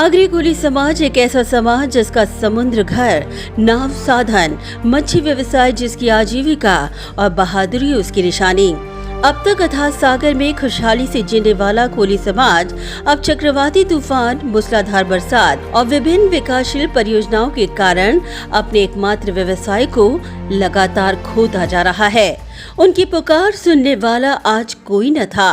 नागरी कोली समाज एक ऐसा समाज जिसका समुद्र घर, नाव साधन, मच्छी व्यवसाय जिसकी आजीविका और बहादुरी उसकी निशानी। अब तक अथाह सागर में खुशहाली से जीने वाला कोली समाज अब चक्रवाती तूफान, मूसलाधार बरसात और विभिन्न विकासशील परियोजनाओं के कारण अपने एकमात्र व्यवसाय को लगातार खोता जा रहा है। उनकी पुकार सुनने वाला आज कोई न था।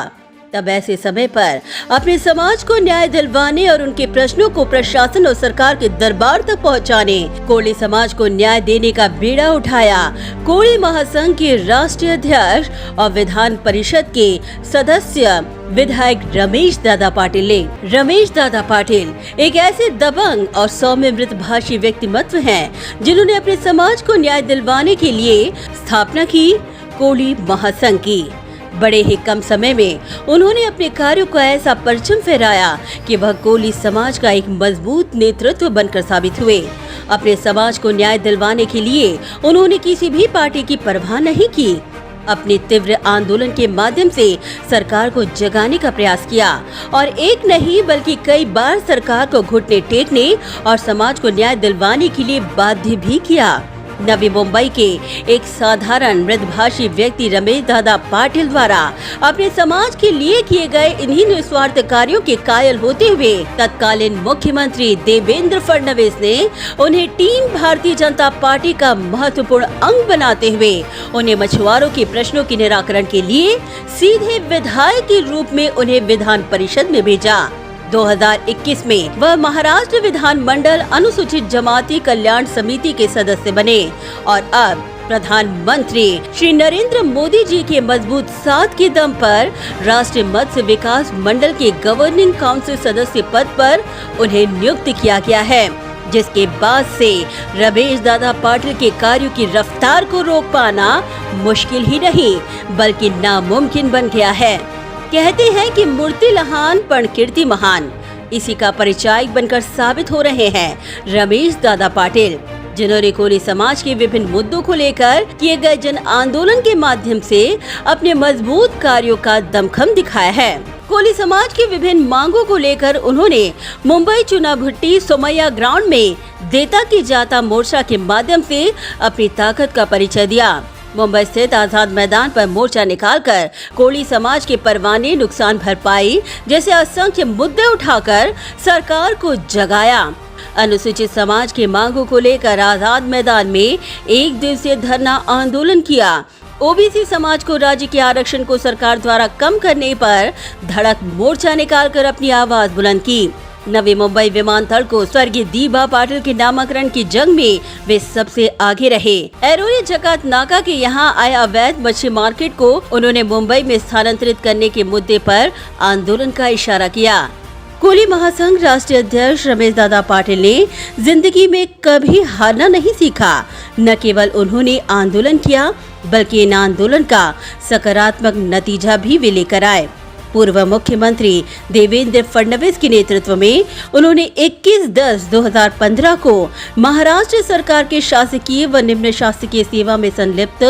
तब ऐसे समय पर अपने समाज को न्याय दिलवाने और उनके प्रश्नों को प्रशासन और सरकार के दरबार तक पहुंचाने कोली समाज को न्याय देने का बीड़ा उठाया कोली महासंघ के राष्ट्रीय अध्यक्ष और विधान परिषद के सदस्य विधायक रमेश दादा पाटिल ने। रमेश दादा पाटिल एक ऐसे दबंग और सौम्य मृतभाषी व्यक्तिमत्व हैं, जिन्होंने अपने समाज को न्याय दिलवाने के लिए स्थापना की कोली महासंघ की। बड़े ही कम समय में उन्होंने अपने कार्यों को ऐसा परचम फहराया कि वह कोली समाज का एक मजबूत नेतृत्व बनकर साबित हुए। अपने समाज को न्याय दिलवाने के लिए उन्होंने किसी भी पार्टी की परवाह नहीं की। अपने तीव्र आंदोलन के माध्यम से सरकार को जगाने का प्रयास किया और एक नहीं बल्कि कई बार सरकार को घुटने टेकने और समाज को न्याय दिलवाने के लिए बाध्य भी किया। नवी मुंबई के एक साधारण मृदभाषी व्यक्ति रमेश दादा पाटिल द्वारा अपने समाज के लिए किए गए इन्हीं निस्वार्थ कार्यों के कायल होते हुए तत्कालीन मुख्यमंत्री देवेंद्र फडणवीस ने उन्हें टीम भारतीय जनता पार्टी का महत्वपूर्ण अंग बनाते हुए उन्हें मछुआरों के प्रश्नों के निराकरण के लिए सीधे विधायक के रूप में उन्हें विधान परिषद में भेजा। 2021 में वह महाराष्ट्र विधान मंडल अनुसूचित जमाती कल्याण समिति के सदस्य बने और अब प्रधानमंत्री श्री नरेंद्र मोदी जी के मजबूत साथ के दम पर राष्ट्रीय मत्स्य विकास मंडल के गवर्निंग काउंसिल सदस्य पद पर उन्हें नियुक्त किया गया है, जिसके बाद से रमेश दादा पाटिल के कार्यों की रफ्तार को रोक पाना मुश्किल ही नहीं बल्कि नामुमकिन बन गया है। कहते हैं कि मूर्ति लहान पण कीर्ति महान, इसी का परिचायक बनकर साबित हो रहे हैं रमेश दादा पाटिल, जिन्होंने कोली समाज के विभिन्न मुद्दों को लेकर किए गए जन आंदोलन के माध्यम से अपने मजबूत कार्यों का दमखम दिखाया है। कोली समाज की विभिन्न मांगों को लेकर उन्होंने मुंबई चुनाभुट्टी सोमैया ग्राउंड में देता की जाता मोर्चा के माध्यम से अपनी ताकत का परिचय दिया। मुंबई स्थित आजाद मैदान पर मोर्चा निकालकर कोली समाज के परवाने, नुकसान भरपाई जैसे असंख्य मुद्दे उठाकर सरकार को जगाया। अनुसूचित समाज की मांगों को लेकर आजाद मैदान में एक दिवसीय धरना आंदोलन किया। ओबीसी समाज को राज्य के आरक्षण को सरकार द्वारा कम करने पर धड़क मोर्चा निकालकर अपनी आवाज बुलंद की। नवी मुंबई विमानतल को स्वर्गीय दीबा पाटिल के नामकरण की जंग में वे सबसे आगे रहे। ऐरोली जकात नाका के यहाँ आए अवैध मच्छी मार्केट को उन्होंने मुंबई में स्थानांतरित करने के मुद्दे पर आंदोलन का इशारा किया। कोली महासंघ राष्ट्रीय अध्यक्ष रमेश दादा पाटिल ने जिंदगी में कभी हारना नहीं सीखा। न केवल उन्होंने आंदोलन किया बल्कि इन आंदोलन का सकारात्मक नतीजा भी वे लेकर आए। पूर्व मुख्यमंत्री देवेंद्र फडणवीस के नेतृत्व में उन्होंने 21/10/2015 को महाराष्ट्र सरकार के शासकीय व निम्न शासकीय सेवा में संलिप्त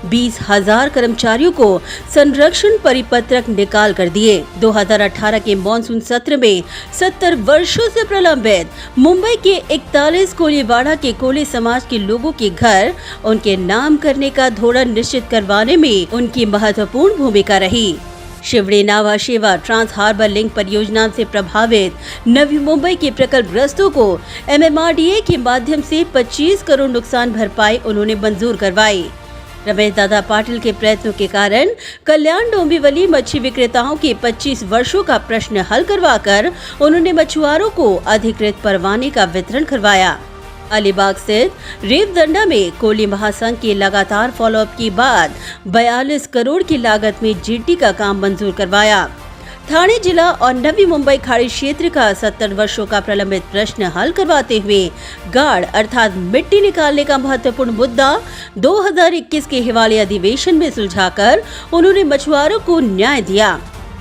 20,000 कर्मचारियों को संरक्षण परिपत्रक निकाल कर दिए। 2018 के मॉनसून सत्र में 70 वर्षों से प्रलंबित मुंबई के 41 कोलीवाड़ा के कोली समाज के लोगों के घर उनके नाम करने का धोरण निश्चित करवाने में उनकी महत्वपूर्ण भूमिका रही। शिवड़ी नावा शेवा ट्रांस हार्बर लिंक परियोजना से प्रभावित नवी मुंबई के प्रकल्पग्रस्तों को MMRDA के माध्यम से 25 करोड़ नुकसान भरपाई उन्होंने मंजूर करवाई। रमेश दादा पाटिल के प्रयत्नों के कारण कल्याण डोंबिवली मच्छी विक्रेताओं के 25 वर्षों का प्रश्न हल करवाकर उन्होंने मछुआरों को अधिकृत परवाने का वितरण करवाया। अलीबाग स्थित रेवदंडा में कोली महासंघ के लगातार फॉलोअप के बाद 42 करोड़ की लागत में जीटी का काम मंजूर करवाया। ठाणे जिला और नवी मुंबई खाड़ी क्षेत्र का 70 वर्षों का प्रलंबित प्रश्न हल करवाते हुए गाड़ अर्थात मिट्टी निकालने का महत्वपूर्ण मुद्दा 2021 के हिवाली अधिवेशन में सुलझाकर उन्होंने मछुआरों को न्याय दिया।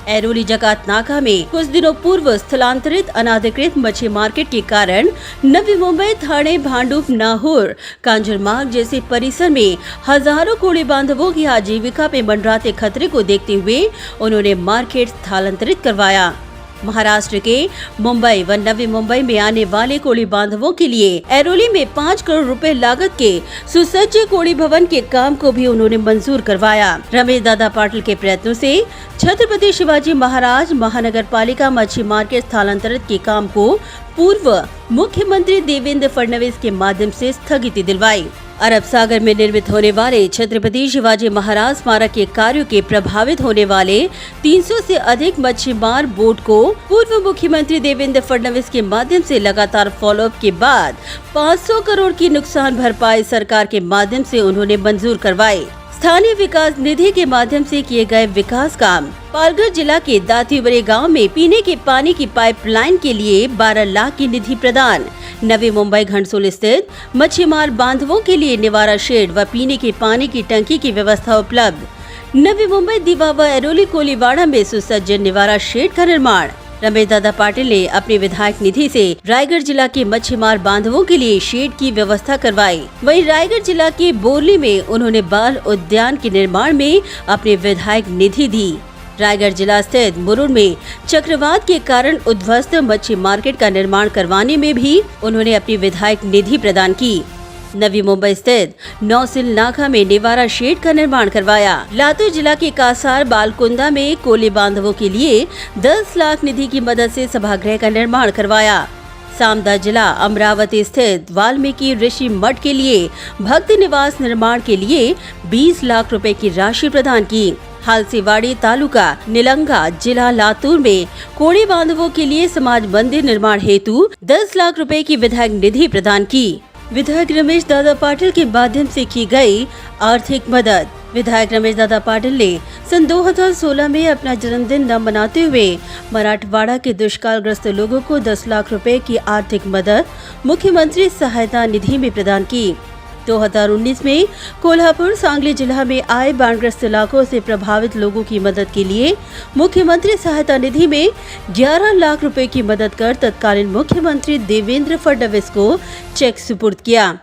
ऐरोली जकात नाका में कुछ दिनों पूर्व स्थलांतरित अनाधिकृत मच्छी मार्केट के कारण नवी मुंबई, ठाणे, भांडुप, नाहूर, कांजूरमार्ग जैसे परिसर में हजारों कोली बांधवों की आजीविका पे मंडराते खतरे को देखते हुए उन्होंने मार्केट स्थलांतरित करवाया। महाराष्ट्र के मुंबई व नवी मुंबई में आने वाले कोली बांधवों के लिए ऐरोली में 5 करोड़ रुपए लागत के सुसज्ज कोली भवन के काम को भी उन्होंने मंजूर करवाया। रमेश दादा पाटिल के प्रयत्नों से छत्रपति शिवाजी महाराज महानगर पालिका मच्छी मार्केट स्थलांतरित के काम को पूर्व मुख्यमंत्री देवेंद्र फडणवीस के माध्यम से स्थगिति दिलवाई। अरब सागर में निर्मित होने वाले छत्रपति शिवाजी महाराज स्मारक के कार्यों के प्रभावित होने वाले 300 से अधिक मच्छीमार बोट को पूर्व मुख्यमंत्री देवेंद्र फडणवीस के माध्यम से लगातार फॉलोअप के बाद 500 करोड़ की नुकसान भरपाई सरकार के माध्यम से उन्होंने मंजूर करवाई। स्थानीय विकास निधि के माध्यम से किए गए विकास काम। पालघर जिला के दातीवरे गांव में पीने के पानी की पाइपलाइन के लिए 12 लाख की निधि प्रदान। नवी मुंबई घंटसोल स्थित मच्छीमार बांधवों के लिए निवारा शेड व पीने के पानी की टंकी की व्यवस्था उपलब्ध। नवी मुंबई दीवा व ऐरोली कोलीवाड़ा में सुसज्ज निवारा शेड का निर्माण। रमेश दादा पाटिल ने अपनी विधायक निधि से रायगढ़ जिला के मच्छीमार बांधवों के लिए शेड की व्यवस्था करवाई। वहीं रायगढ़ जिला के बोरली में उन्होंने बाल उद्यान के निर्माण में अपनी विधायक निधि दी। रायगढ़ जिला स्थित मुरुड़ में चक्रवात के कारण उद्ध्वस्त मच्छी मार्केट का निर्माण करवाने में भी उन्होंने अपनी विधायक निधि प्रदान की। नवी मुंबई स्थित नौसिल नाका में निवारा शेड का निर्माण करवाया। लातूर जिला के कासार बालकुंदा में कोली बांधवों के लिए 10 लाख निधि की मदद से सभागृह का निर्माण करवाया। सामदा जिला अमरावती स्थित वाल्मीकि ऋषि मठ के लिए भक्त निवास निर्माण के लिए 20 लाख रुपए की राशि प्रदान की। हालसीवाड़ी तालुका निलंगा जिला लातूर में कोली बांधवों के लिए समाज मंदिर निर्माण हेतु 10 लाख रुपए की विधायक निधि प्रदान की। विधायक रमेश दादा पाटिल के माध्यम से की गई आर्थिक मदद। विधायक रमेश दादा पाटिल ने सन 2016 में अपना जन्मदिन न मनाते हुए मराठवाड़ा के दुष्कालग्रस्त लोगों को 10 लाख रुपए की आर्थिक मदद मुख्यमंत्री सहायता निधि में प्रदान की। 2019 में कोल्हापुर सांगली जिला में आए बाढ़ग्रस्त इलाकों से प्रभावित लोगों की मदद के लिए मुख्यमंत्री सहायता निधि में 11 लाख रुपए की मदद कर तत्कालीन मुख्यमंत्री देवेंद्र फडणवीस को चेक सुपुर्द किया।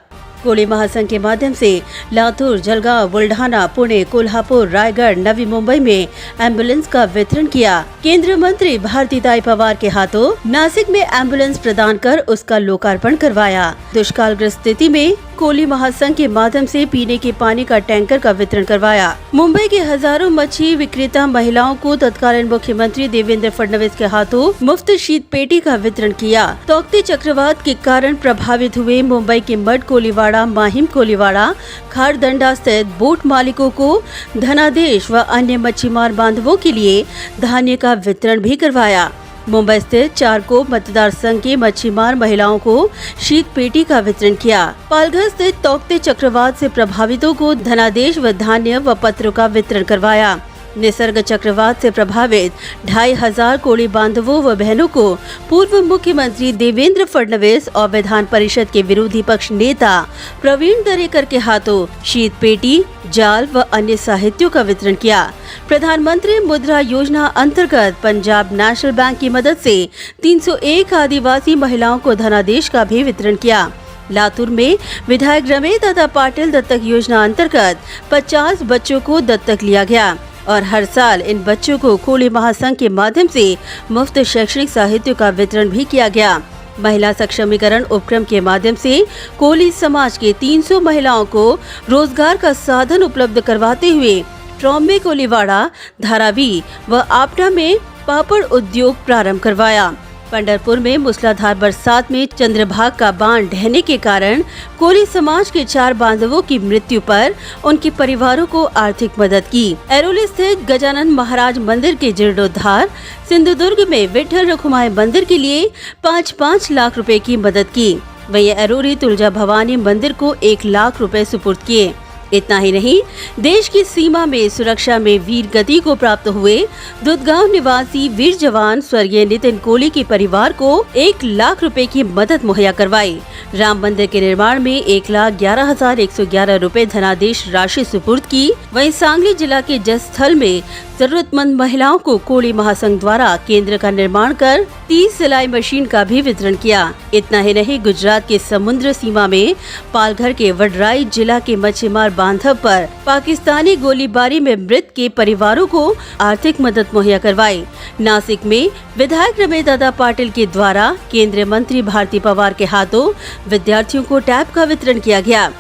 कोली महासंघ के माध्यम से लातूर, जलगांव, बुल्ढाना, पुणे, कोल्हापुर, रायगढ़, नवी मुंबई में एम्बुलेंस का वितरण किया। केंद्रीय मंत्री भारतीताई पवार के हाथों नासिक में एम्बुलेंस प्रदान कर उसका लोकार्पण करवाया। दुष्कालग्रस्त स्थिति में कोली महासंघ के माध्यम से पीने के पानी का टैंकर का वितरण करवाया। मुंबई के हजारों मच्छी विक्रेता महिलाओं को तत्कालीन मुख्यमंत्री देवेंद्र फडणवीस के हाथों मुफ्त शीत पेटी का वितरण किया। तौकते चक्रवात के कारण प्रभावित हुए मुंबई के मड कोलीवाड़ा, माहिम कोलीवाड़ा, खारदंडा स्थित बोट मालिकों को धनादेश व अन्य मच्छीमार बांधवों के लिए धान्य का वितरण भी करवाया। मुंबई स्थित चारकोप मतदार संघ के मच्छीमार महिलाओं को शीत पेटी का वितरण किया। पालघर स्थित तौकते चक्रवात से प्रभावितों को धनादेश व धान्य व पत्रों का वितरण करवाया। निसर्ग चक्रवात से प्रभावित 2500 कोली बांधवों व बहनों को पूर्व मुख्यमंत्री देवेंद्र फडणवीस और विधान परिषद के विरोधी पक्ष नेता प्रवीण दरेकर के हाथों शीत पेटी, जाल व अन्य साहित्यों का वितरण किया। प्रधानमंत्री मुद्रा योजना अंतर्गत पंजाब नेशनल बैंक की मदद से 301 आदिवासी महिलाओं को धनादेश का भी वितरण किया। लातूर में विधायक रमेश दादा पाटिल दत्तक योजना अंतर्गत 50 बच्चों को दत्तक लिया गया और हर साल इन बच्चों को कोली महासंघ के माध्यम से मुफ्त शैक्षणिक साहित्य का वितरण भी किया गया। महिला सक्षमीकरण उपक्रम के माध्यम से कोली समाज के 300 महिलाओं को रोजगार का साधन उपलब्ध करवाते हुए ट्रॉम्बे कोलीवाड़ा, धारावी व आपटा में पापड़ उद्योग प्रारंभ करवाया। पंढरपुर में मूसलाधार बरसात में चंद्रभाग का बांध ढहने के कारण कोली समाज के 4 बांधवों की मृत्यु पर उनके परिवारों को आर्थिक मदद की। ऐरोली स्थित गजानन महाराज मंदिर के जीर्णोद्धार, सिंधुदुर्ग में विठल रखुमाई मंदिर के लिए 5-5 लाख रुपए की मदद की। वहीं ऐरोली तुलजा भवानी मंदिर को 1 लाख रुपए सुपुर्द किए। इतना ही नहीं, देश की सीमा में सुरक्षा में वीर गति को प्राप्त हुए दुधगांव निवासी वीर जवान स्वर्गीय नितिन कोली के परिवार को 1 लाख रुपए की मदद मुहैया करवाई। राम मंदिर के निर्माण में 1,11,111 रुपए धनादेश राशि सुपुर्द की। वहीं सांगली जिला के जस स्थल में जरूरतमंद महिलाओं को कोली महासंघ द्वारा केंद्र का निर्माण कर 30 सिलाई मशीन का भी वितरण किया। इतना ही नहीं, गुजरात के समुद्र सीमा में पालघर के वडराई जिला के मच्छीमार बांधव पर पाकिस्तानी गोलीबारी में मृत के परिवारों को आर्थिक मदद मुहैया करवाई। नासिक में विधायक रमेश दादा पाटिल के द्वारा केंद्रीय मंत्री भारती पवार के हाथों विद्यार्थियों को टैब का वितरण किया गया।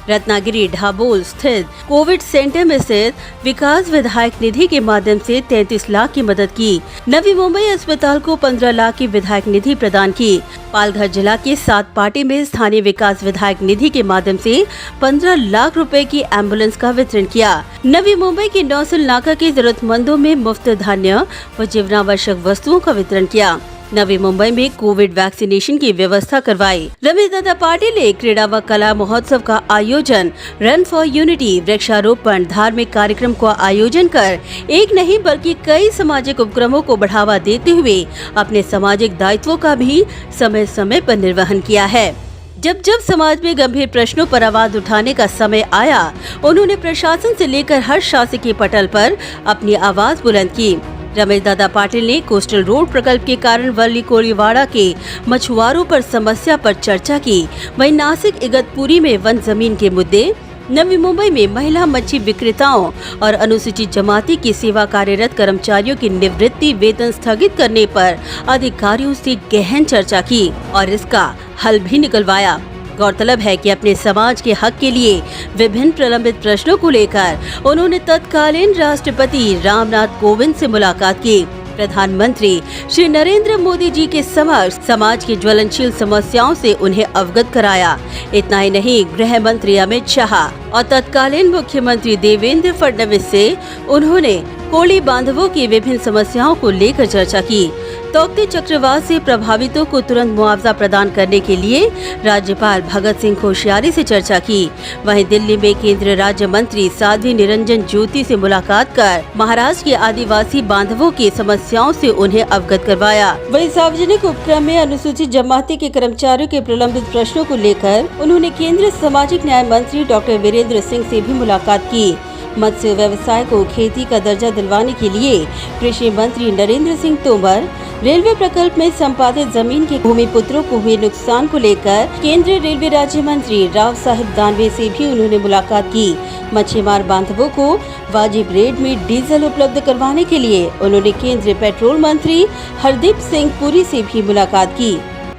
रत्नागिरी ढाबोल स्थित कोविड सेंटर में स्थित विकास विधायक निधि के माध्यम से 33 लाख की मदद की। नवी मुंबई अस्पताल को 15 लाख की विधायक निधि प्रदान की। पालघर जिला के 7 पार्टी में स्थानीय विकास विधायक निधि के माध्यम से 15 लाख रुपए की एम्बुलेंस का वितरण किया। नवी मुंबई के नौसल नाका के जरूरतमंदों में मुफ्त धान्य व जीवनावश्यक वस्तुओं का वितरण किया। नवी मुंबई में कोविड वैक्सीनेशन की व्यवस्था करवाई। रमेश दादा पाटिल ने क्रीड़ा व कला महोत्सव का आयोजन, रन फॉर यूनिटी, वृक्षारोपण, धार्मिक कार्यक्रम का आयोजन कर एक नहीं बल्कि कई सामाजिक उपक्रमों को बढ़ावा देते हुए अपने सामाजिक दायित्वों का भी समय समय पर निर्वहन किया है। जब समाज में गंभीर प्रश्नों पर आवाज उठाने का समय आया, उन्होंने प्रशासन से लेकर हर शासकीय पटल पर अपनी आवाज बुलंद की। रमेश दादा पाटिल ने कोस्टल रोड प्रकल्प के कारण वर्ली कोरीवाड़ा के मछुआरों पर समस्या पर चर्चा की। वहीं नासिक इगतपुरी में वन जमीन के मुद्दे, नवी मुंबई में महिला मच्छी विक्रेताओं और अनुसूचित जमाती की सेवा कार्यरत कर्मचारियों की निवृत्ति वेतन स्थगित करने पर अधिकारियों से गहन चर्चा की और इसका हल भी निकलवाया। गौरतलब है कि अपने समाज के हक के लिए विभिन्न प्रलंबित प्रश्नों को लेकर उन्होंने तत्कालीन राष्ट्रपति रामनाथ कोविंद से मुलाकात की। प्रधानमंत्री श्री नरेंद्र मोदी जी के समक्ष समाज की ज्वलनशील समस्याओं से उन्हें अवगत कराया। इतना ही नहीं, गृह मंत्री अमित शाह और तत्कालीन मुख्यमंत्री देवेंद्र फडणवीस से उन्होंने कोली बांधवों की विभिन्न समस्याओं को लेकर चर्चा की। तोक्ते चक्रवात से प्रभावितों को तुरंत मुआवजा प्रदान करने के लिए राज्यपाल भगत सिंह कोश्यारी से चर्चा की। वहीं दिल्ली में केंद्रीय राज्य मंत्री साध्वी निरंजन ज्योति से मुलाकात कर महाराष्ट्र के आदिवासी बांधवों की समस्याओं से उन्हें अवगत करवाया। वहीं सार्वजनिक उपक्रम में अनुसूचित जमाती के कर्मचारियों के प्रलंबित प्रश्नों को लेकर उन्होंने केंद्रीय सामाजिक न्याय मंत्री डॉक्टर वीरेंद्र सिंह से भी मुलाकात की। मत्स्य व्यवसाय को खेती का दर्जा दिलवाने के लिए कृषि मंत्री नरेंद्र सिंह तोमर, रेलवे प्रकल्प में संपादित जमीन के भूमि पुत्रों को हुए नुकसान को लेकर केंद्रीय रेलवे राज्य मंत्री राव साहिब दानवे से भी उन्होंने मुलाकात की। मच्छीमार बांधवों को वाजिब रेट में डीजल उपलब्ध करवाने के लिए उन्होंने केंद्रीय पेट्रोल मंत्री हरदीप सिंह पुरी से भी मुलाकात की।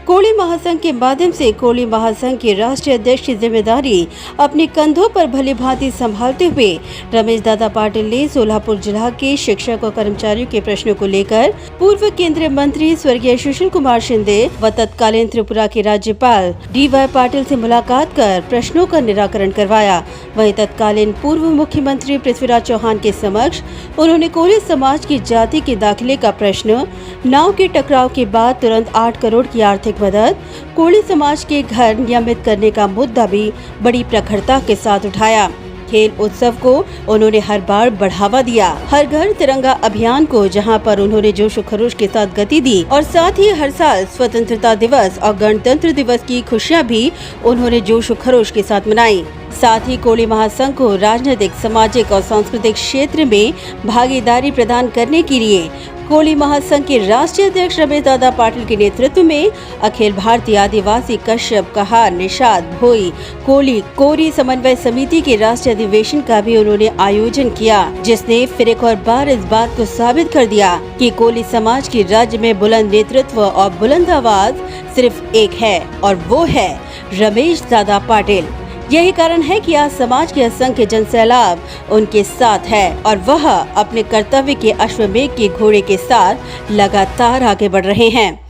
कोली महासंघ के माध्यम से कोली महासंघ के राष्ट्रीय अध्यक्ष की जिम्मेदारी अपने कंधों पर भली भांति संभालते हुए रमेश दादा पाटिल ने सोलापुर जिला के शिक्षक और कर्मचारियों के प्रश्नों को लेकर पूर्व केंद्रीय मंत्री स्वर्गीय सुशील कुमार शिंदे व तत्कालीन त्रिपुरा के राज्यपाल DY पाटिल से मुलाकात कर प्रश्नों का निराकरण करवाया। वहीं तत्कालीन पूर्व मुख्यमंत्री पृथ्वीराज चौहान के समक्ष उन्होंने कोली समाज की जाति के दाखिले का प्रश्न, नाव के टकराव के बाद तुरंत 8 करोड़ की आर्थिक मदद, कोली समाज के घर नियमित करने का मुद्दा भी बड़ी प्रखरता के साथ उठाया। खेल उत्सव को उन्होंने हर बार बढ़ावा दिया। हर घर तिरंगा अभियान को जहां पर उन्होंने जोश खरोश के साथ गति दी और साथ ही हर साल स्वतंत्रता दिवस और गणतंत्र दिवस की खुशियां भी उन्होंने जोश खरोश के साथ मनाई। साथ ही कोली महासंघ को राजनीतिक, सामाजिक और सांस्कृतिक क्षेत्र में भागीदारी प्रदान करने के लिए कोली महासंघ के राष्ट्रीय अध्यक्ष रमेश दादा पाटिल के नेतृत्व में अखिल भारतीय आदिवासी कश्यप, कहार, निषाद, भोई, कोली, कोरी समन्वय समिति के राष्ट्रीय अधिवेशन का भी उन्होंने आयोजन किया, जिसने फिर एक और बार इस बात को साबित कर दिया कि कोली समाज की राज्य में बुलंद नेतृत्व और बुलंद आवाज सिर्फ एक है और वो है रमेश दादा पाटिल। यही कारण है कि आज समाज के असंख्य जनसैलाब उनके साथ है और वह अपने कर्तव्य के अश्वमेघ के घोड़े के साथ लगातार आगे बढ़ रहे हैं।